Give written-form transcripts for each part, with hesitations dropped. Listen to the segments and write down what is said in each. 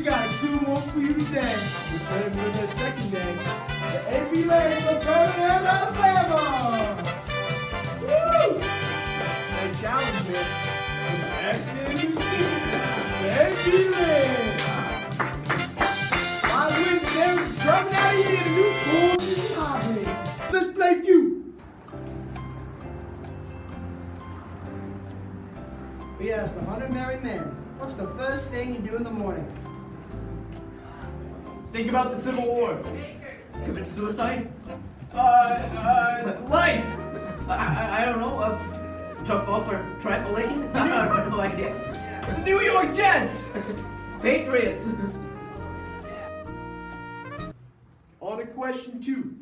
got a good one for you today. Returning for the second day, the AP ladies of Birmingham, Alabama. Woo! They challenge me. Excellent new season, the AP ladies. My wins today, dropping out of here, the new full season Harvey. Let's play feud. We asked 100 married men. What's the first thing you do in the morning? Think about the Civil War. Commit suicide? Life! I don't know. Jump off a trampoline? I have no idea. The New York Jets! Patriots! On to question 2.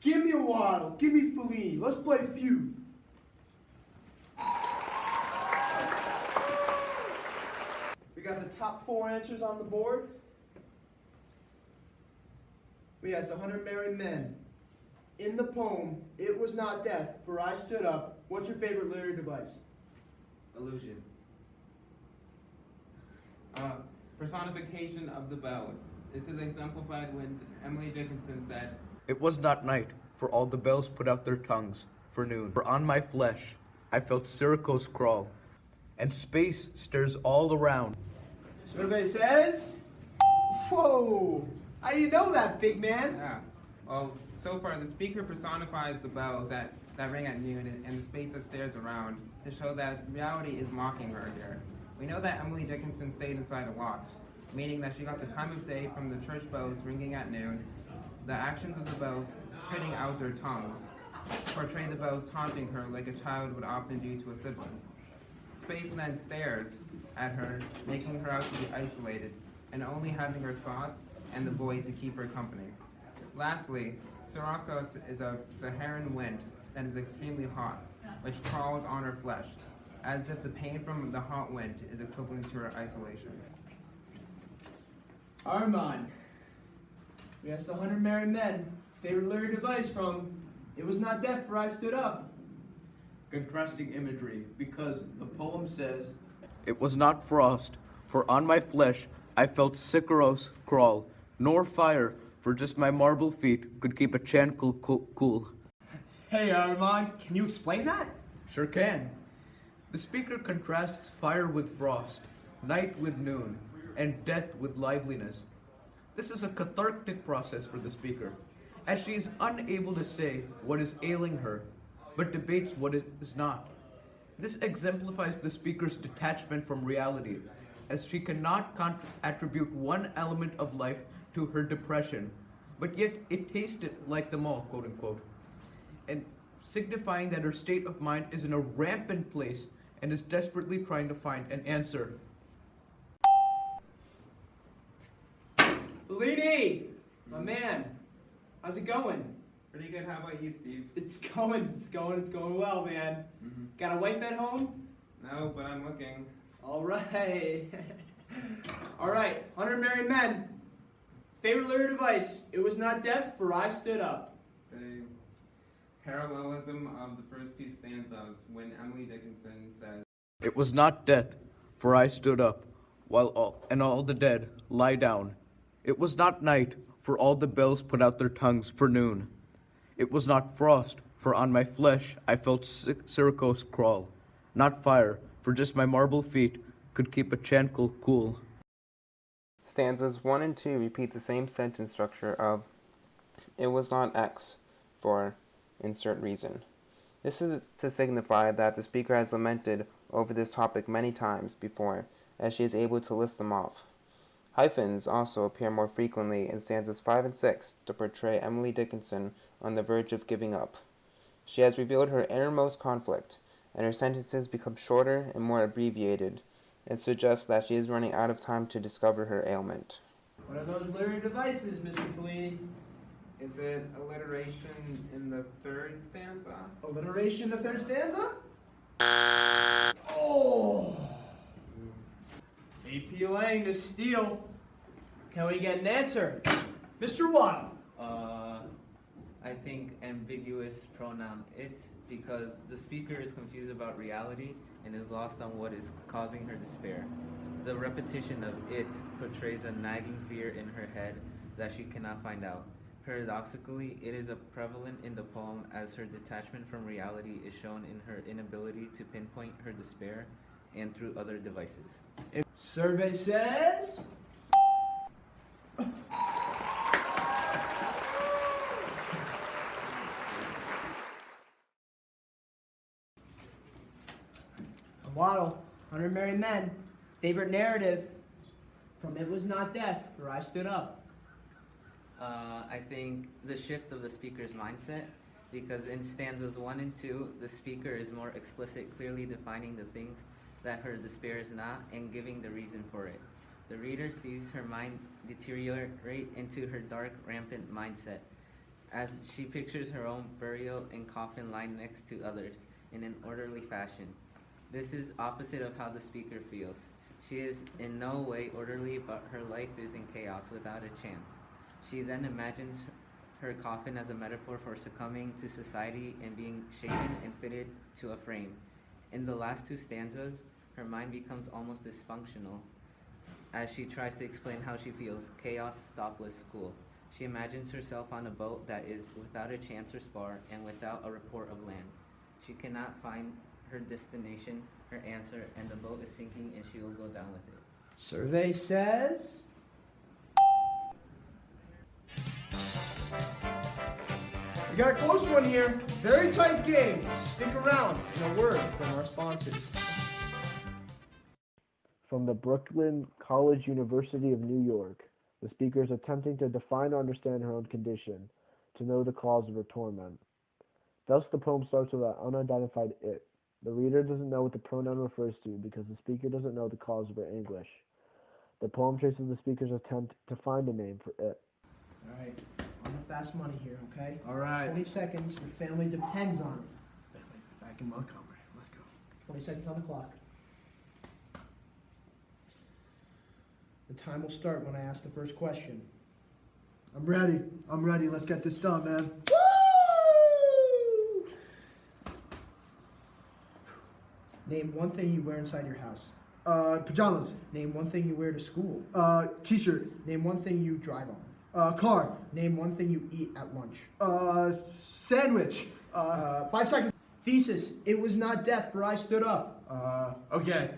Give me a Waddle, give me Fellini. Let's play feud. We got the top 4 answers on the board. We asked 100 married men. In the poem, "It was not death, for I stood up," what's your favorite literary device? Illusion. Personification of the bells. This is exemplified when Emily Dickinson said, It was not night, for all the bells put out their tongues for noon. For on my flesh I felt Syracuse crawl, and space stirs all around. Survey says, whoa, how do you know that, big man? yeah. Well, so far the speaker personifies the bells that ring at noon and the space that stares around to show that reality is mocking her here. We know that Emily Dickinson stayed inside a lot, meaning that she got the time of day from the church bells ringing at noon, the actions of the bells putting out their tongues, portray the bells taunting her like a child would often do to a sibling. Space then stares at her, making her out to be isolated, and only having her thoughts and the void to keep her company. Lastly, Syracuse is a Saharan wind that is extremely hot, which crawls on her flesh, as if the pain from the hot wind is equivalent to her isolation. Armand. We asked 100 married men. Favorite literary device from "It was not death, for I stood up." Contrasting imagery, because the poem says, It was not frost, for on my flesh I felt Syracuse crawl, nor fire, for just my marble feet could keep a chancel cool. Hey, Armand, can you explain that? Sure can. The speaker contrasts fire with frost, night with noon, and death with liveliness. This is a cathartic process for the speaker, as she is unable to say what is ailing her, but debates what is not. This exemplifies the speaker's detachment from reality, as she cannot attribute one element of life to her depression, but yet it tasted like them all, quote unquote, and signifying that her state of mind is in a rampant place and is desperately trying to find an answer. Fellini, my man, how's it going? Pretty good. How about you, Steve? It's going well, man. Got a wife at home? No, but I'm looking. All right. All right, 100 married men. Favorite literary device? "It was not death, for I stood up." Say, parallelism of the first 2 stanzas when Emily Dickinson says, It was not death, for I stood up, while all the dead lie down. It was not night, for all the bells put out their tongues for noon. It was not frost, for on my flesh I felt Syracuse crawl. Not fire, for just my marble feet could keep a chancel cool. Stanzas 1 and 2 repeat the same sentence structure of "It was not X" for insert reason. This is to signify that the speaker has lamented over this topic many times before, as she is able to list them off. Hyphens also appear more frequently in stanzas 5 and 6 to portray Emily Dickinson on the verge of giving up. She has revealed her innermost conflict, and her sentences become shorter and more abbreviated. It suggests that she is running out of time to discover her ailment. What are those literary devices, Mr. Fellini? Is it alliteration in the 3rd stanza? Alliteration, the 3rd stanza? Oh! AP Lang to steal. Can we get an answer? Mr. Waddle. I think ambiguous pronoun "it" because the speaker is confused about reality and is lost on what is causing her despair. The repetition of it portrays a nagging fear in her head that she cannot find out. Paradoxically, it is prevalent in the poem as her detachment from reality is shown in her inability to pinpoint her despair and through other devices. Survey says. Waddle, 100 Merry Men. Favorite narrative from It Was Not Death, where I Stood Up. I think the shift of the speaker's mindset, because in stanzas 1 and 2, the speaker is more explicit, clearly defining the things that her despair is not and giving the reason for it. The reader sees her mind deteriorate into her dark, rampant mindset as she pictures her own burial and coffin lined next to others in an orderly fashion. This is opposite of how the speaker feels. She is in no way orderly, but her life is in chaos without a chance. She then imagines her coffin as a metaphor for succumbing to society and being shapen and fitted to a frame. In the last 2 stanzas, her mind becomes almost dysfunctional as she tries to explain how she feels, chaos, stopless school. She imagines herself on a boat that is without a chance or spar and without a report of land. She cannot find her destination, her answer, and the boat is sinking and she will go down with it. Survey says. We got a close one here. Very tight game. Stick around. And a word from our sponsors. From the Brooklyn College University of New York, the speaker is attempting to define or understand her own condition, to know the cause of her torment. Thus, the poem starts with an unidentified it. The reader doesn't know what the pronoun refers to because the speaker doesn't know the cause of her anguish. The poem traces the speaker's attempt to find a name for it. All right, on the fast money here, okay? All right. 20 seconds, your family depends on it. Back in Montgomery. Let's go. 20 seconds on the clock. The time will start when I ask the first question. I'm ready. I'm ready. Let's get this done, man. Woo! Name one thing you wear inside your house. Pajamas. Name one thing you wear to school. T-shirt. Name one thing you drive on. Car. Name one thing you eat at lunch. Sandwich. 5 seconds. Thesis. It was not death, for I stood up. Okay.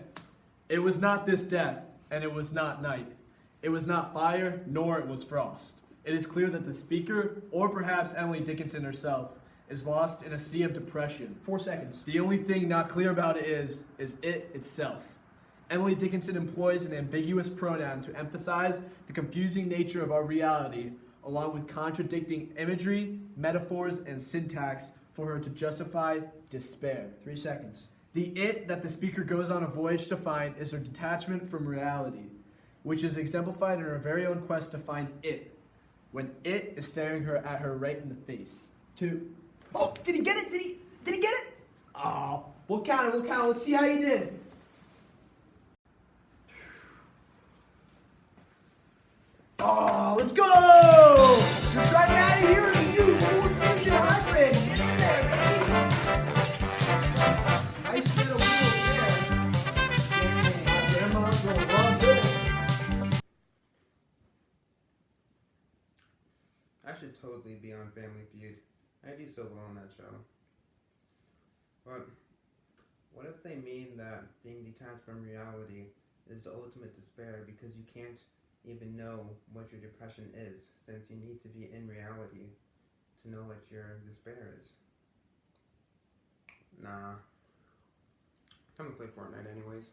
It was not this death, and it was not night. It was not fire, nor it was frost. It is clear that the speaker, or perhaps Emily Dickinson herself, is lost in a sea of depression. 4 seconds. The only thing not clear about it is it itself. Emily Dickinson employs an ambiguous pronoun to emphasize the confusing nature of our reality, along with contradicting imagery, metaphors, and syntax for her to justify despair. 3 seconds. The it that the speaker goes on a voyage to find is her detachment from reality, which is exemplified in her very own quest to find it, when it is staring at her right in the face. 2. Oh, did he get it? Did he get it? Oh, we'll count it. Let's see how you did. Oh, let's go! You're driving out of here in the new Ford Fusion Hybrid. Get in there, baby. Nice little wheels there. Grandma's gonna love this. I should totally be on Family Feud. I do so well on that show. But what if they mean that being detached from reality is the ultimate despair because you can't even know what your depression is, since you need to be in reality to know what your despair is? Nah. I'm gonna play Fortnite anyways.